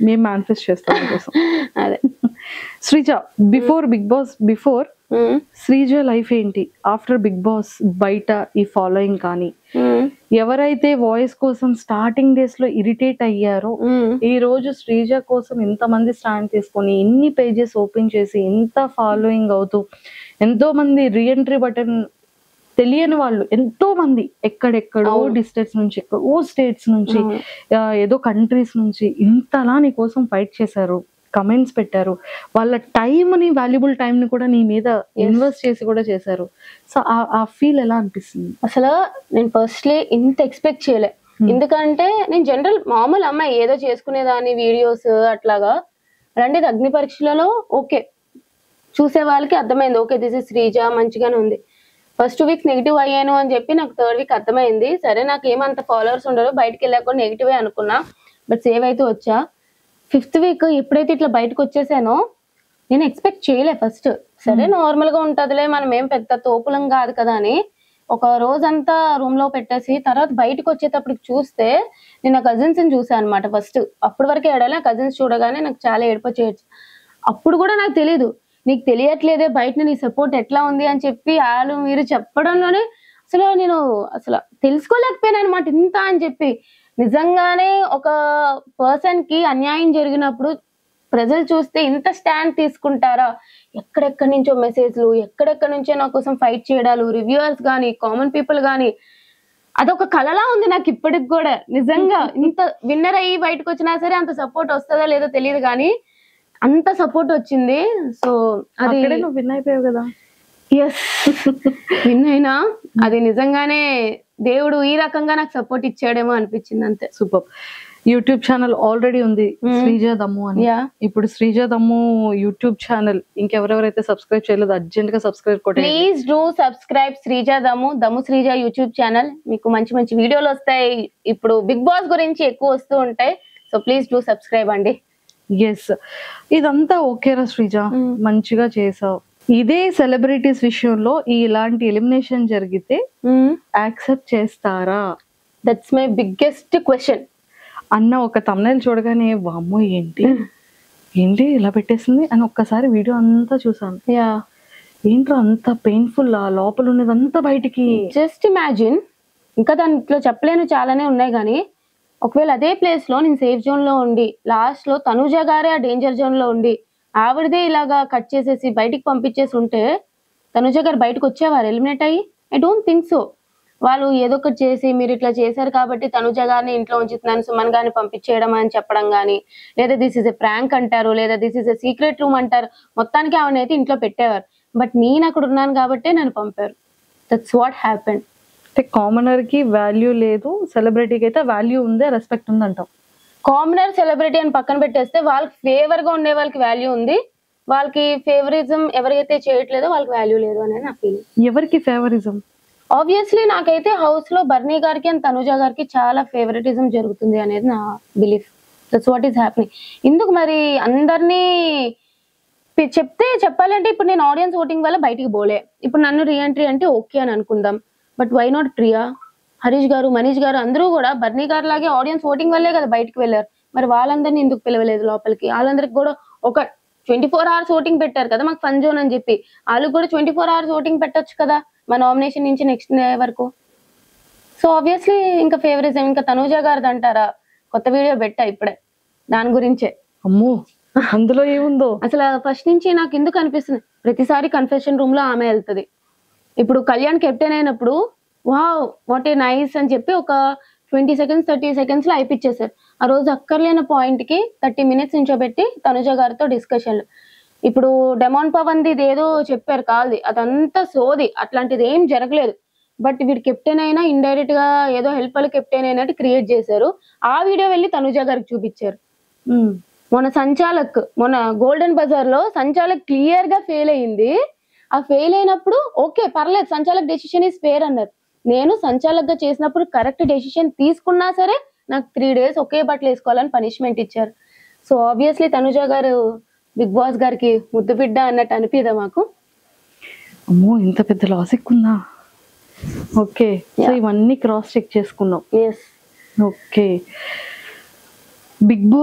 మేము మేనిఫెస్ట్ చేస్తాం కోసం. అదే Sreeja, before Bigg Boss, before Sreeja life ఏంటి, ఆఫ్టర్ బిగ్ బాస్ బయట ఈ ఫాలోయింగ్ కానీ, ఎవరైతే వాయిస్ కోసం స్టార్టింగ్ డేస్ లో ఇరిటేట్ అయ్యారో ఈ రోజు శ్రీజ కోసం ఎంతమంది స్టాండ్ తీసుకొని ఎన్ని పేజెస్ ఓపెన్ చేసి ఎంత ఫాలోయింగ్ అవుతూ ఎంతో మంది రీఎంట్రీ బటన్ తెలియని వాళ్ళు ఎంతో మంది ఎక్కడెక్కడో డిస్ట్రిక్ట్స్ నుంచి, ఎక్కడో స్టేట్స్ నుంచి, ఏదో కంట్రీస్ నుంచి ఇంతలా నీ కోసం ఫైట్ చేశారు, కమెంట్స్ పెట్టారు, వాళ్ళ టైంని, వాల్యుబుల్ టైంని కూడా నీ మీద ఇన్వెస్ట్ చేసి కూడా చేశారు. సో ఆ ఫీల్ ఎలా అనిపిస్తుంది? అసలు నేను ఫస్ట్లీ ఇంత ఎక్స్పెక్ట్ చేయలే. ఎందుకంటే నేను జనరల్ మామూలు అమ్మాయి, ఏదో చేసుకునేదాన్ని వీడియోస్ అట్లాగా. అలాంటిది అగ్ని పరీక్షలలో ఓకే చూసే వాళ్ళకి అర్థమైంది, ఓకే దిస్ ఇస్ శ్రీజ మంచిగానే ఉంది. ఫస్ట్ 2 వీక్స్ నెగిటివ్ అయ్యాను అని చెప్పి నాకు 3rd వీక్ అర్థమైంది. సరే నాకు ఏమంత ఫాలోవర్స్ ఉండరు, బయటకు వెళ్ళాక కూడా నెగిటివే అనుకున్నా, బట్ సేవ్ అయితే వచ్చా. 5th వీక్ ఎప్పుడైతే ఇట్లా బయటకు వచ్చేసానో నేను ఎక్స్పెక్ట్ చేయలే ఫస్ట్. సరే నార్మల్ గా ఉంటదిలే, మనం ఏం పెద్ద తోపులం కాదు కదా అని ఒక రోజంతా రూమ్ లో పెట్టేసి తర్వాత బయటకు వచ్చేటప్పటికి చూస్తే నేను నా కజిన్స్ ని చూసాను అనమాట. ఫస్ట్ అప్పటి వరకు ఏడాలి, కజిన్స్ చూడగానే నాకు చాలా ఏడుపు చేయొచ్చు. అప్పుడు కూడా నాకు తెలీదు, నీకు తెలియట్లేదే బయట నీ సపోర్ట్ ఎట్లా ఉంది అని చెప్పి వాళ్ళు మీరు చెప్పడంలోనే అసలు నేను అసలు తెలుసుకోలేకపోయాను అనమాట ఇంత అని చెప్పి. నిజంగానే ఒక పర్సన్ కి అన్యాయం జరిగినప్పుడు ప్రజలు చూస్తే ఇంత స్టాండ్ తీసుకుంటారా, ఎక్కడెక్కడి నుంచో మెసేజ్లు, ఎక్కడెక్కడి నుంచో నా కోసం ఫైట్ చేయడాలు, రివ్యూవర్స్ కానీ, కామన్ పీపుల్ కానీ, అదొక కళలా ఉంది నాకు ఇప్పటికి కూడా. నిజంగా ఇంత విన్నర్ అయ్యి బయటకు వచ్చినా సరే అంత సపోర్ట్ వస్తుందో లేదో తెలియదు కానీ అంత సపోర్ట్ వచ్చింది. సో అది నువ్వు విన్ అయిపోయావు కదా. ఎస్ విన్ అయినా అది నిజంగానే దేవుడు ఈ రకంగా నాకు సపోర్ట్ ఇచ్చాడేమో అనిపించింది అంతే. సూపర్. యూట్యూబ్ ఛానల్ ఆల్రెడీ ఉంది శ్రీజ దమ్ము అని. ఇప్పుడు శ్రీజ దమ్ము యూట్యూబ్ ఛానల్ ఇంకెవరెవరైతే సబ్స్క్రైబ్ చేయలేదు అర్జెంట్ గా సబ్స్క్రైబ్ కొట్టండి. ప్లీజ్ డూ సబ్స్క్రైబ్ శ్రీజ దమ్ము, దమ్ము శ్రీజ యూట్యూబ్ ఛానల్. మీకు మంచి మంచి వీడియోలు వస్తాయి, ఇప్పుడు బిగ్ బాస్ గురించి ఎక్కువ వస్తూ ఉంటాయి. సో ప్లీజ్ డూ సబ్స్క్రైబ్ అండి. ఎస్, ఇదంతా ఓకేరా శ్రీజ, మంచిగా చేసావు. ఇదే సెలబ్రిటీస్ విషయంలో ఇలాంటి ఎలిమినేషన్ జరిగితే యాక్సెప్ట్ చేస్తారా? దట్స్ మై బిగ్గెస్ట్ క్వశ్చన్ అన్న ఒక thumbnail చూడగానే వామ్మో ఏంటి ఏంటి ఇలా పెట్టేసింది అని ఒక్కసారి వీడియో అంతా చూసాను. ఏంట్రా అంత పెయిన్ఫుల్, లోపల ఉన్నదంతా బయటికి. జస్ట్ ఇమాజిన్, ఇంకా దాంట్లో చెప్పలేను చాలానే ఉన్నాయి కానీ ఒకవేళ అదే ప్లేస్ లో నేను సేఫ్ జోన్ లో ఉండి లాస్ట్ లో తనుజ గారే ఆ డేంజర్ జోన్ లో ఉండి ఆవిడదే ఇలాగా కట్ చేసేసి బయటికి పంపించేసి ఉంటే తనుజ గారు బయటకు వచ్చేవారు ఎలిమినేట్ అయ్యి? I don't think so. వాళ్ళు ఏదో ఒకటి చేసి మీరు ఇట్లా చేశారు కాబట్టి తనుజ గారిని ఇంట్లో ఉంచుతున్నాను, సుమన్ గారిని పంపించేయడం అని చెప్పడం కానీ, లేదా దిస్ ఇస్ ఎ ప్రాంక్ అంటారు, లేదా this is a secret room అంటారు, మొత్తానికి ఆవిడనైతే ఇంట్లో పెట్టేవారు. బట్ నేను అక్కడ ఉన్నాను కాబట్టి నన్ను పంపారు. That's what happened. అంటే కామనర్ కి వాల్యూ లేదు, సెలబ్రిటీకి అయితే వాల్యూ ఉంది, రెస్పెక్ట్ ఉంది అంటాం. కామనర్ సెలబ్రిటీ అని పక్కన పెట్టేస్తే వాళ్ళకి ఫేవర్ గా ఉండే వాళ్ళకి వాల్యూ ఉంది, వాళ్ళకి ఫేవరిజం ఎవరైతే చేయట్లేదో వాళ్ళకి వాల్యూ లేదు అనేది నా ఫీలింగ్. ఎవరికి ఫేవరిజం? ఆబ్వియస్లీ నాకైతే హౌస్ లో బర్నీ గారికి అండ్ తనుజ గారికి చాలా ఫేవరెటిజం జరుగుతుంది అనేది నా belief. That's what is happening. ఎందుకు మరి అందరినీ చెప్తే చెప్పాలంటే ఇప్పుడు నేను ఆడియన్స్ ఓటింగ్ వల్ల బయటికి పోలే, ఇప్పుడు నన్ను రీఎంట్రీ అంటే ఓకే అని అనుకుందాం. But why not Priya, Harish garu, Manish గారు అందరూ కూడా బర్నీ గారు లాగే ఆడియన్స్ ఓటింగ్ వల్లే కదా బయటకు వెళ్ళారు. మరి వాళ్ళందరినీ ఎందుకు పిలవలేదు లోపలికి? వాళ్ళందరికి కూడా ఒక 24 hours ఓటింగ్ పెట్టారు కదా మాకు ఫన్ జోన్ అని చెప్పి, వాళ్ళకి కూడా 24 hours ఓటింగ్ పెట్టొచ్చు కదా మా నామినేషన్ నుంచి నెక్స్ట్ వరకు. సో ఆబ్వియస్లీ ఇంకా ఫేవరిజం ఇంకా తనూజ గారిది అంటారా? కొత్త వీడియో పెట్టా ఇప్పుడే దాని గురించే. అమ్మో అందులో ఏముందో అసలు ఫస్ట్ నుంచి నాకు ఎందుకు అనిపిస్తుంది, ప్రతిసారి కన్ఫెషన్ రూమ్ లో ఆమె వెళ్తుంది. ఇప్పుడు కళ్యాణ్ కెప్టెన్ అయినప్పుడు వావ్ వాట్ ఏ నైస్ అని చెప్పి ఒక 20 seconds 30 seconds లో అయిపించేశారు. ఆ రోజు అక్కర్లేని పాయింట్ కి 30 minutes నుంచోబెట్టి తనుజ గారితో డిస్కషన్లు. ఇప్పుడు డెమాన్ పవన్ ది ఏదో చెప్పారు కాల్ది, అదంతా సోది, అట్లాంటిది ఏం జరగలేదు. బట్ వీడు కెప్టెన్ అయినా ఇండైరెక్ట్ గా ఏదో హెల్ప్ వాళ్ళు కెప్టెన్ అయినట్టు క్రియేట్ చేశారు. ఆ వీడియో వెళ్ళి తనుజ గారికి చూపించారు. మొన్న సంచాలక్, మొన్న గోల్డెన్ బజార్ లో సంచాలక్ క్లియర్ గా ఫెయిల్ అయ్యింది. ఆ ఫెయిల్ అయినప్పుడు ఓకే పర్లేదు, సంచాలక్ డెసిషన్ ఈస్ ఫేర్ అన్నారు. నేను సంచాలక్ గా చేసినప్పుడు కరెక్ట్ డెసిషన్ తీసుకున్నా సరే నాకు 3 days ఒకే బట్టలు వేసుకోవాలని పనిష్మెంట్ ఇచ్చారు. సో ఆబ్వియస్లీ తనుజ గారు బిగ్ బాస్ గారికి ముద్దు బిడ్డ అన్నట్టు అనిపిదా మాకు? అమ్మో ఇంత పెద్ద లాజిక్ ఉందా? ఓకే, సో ఇవన్నీ క్రాస్ చెక్ చేసుకున్నాం. ఎస్. Okay, Bigg boss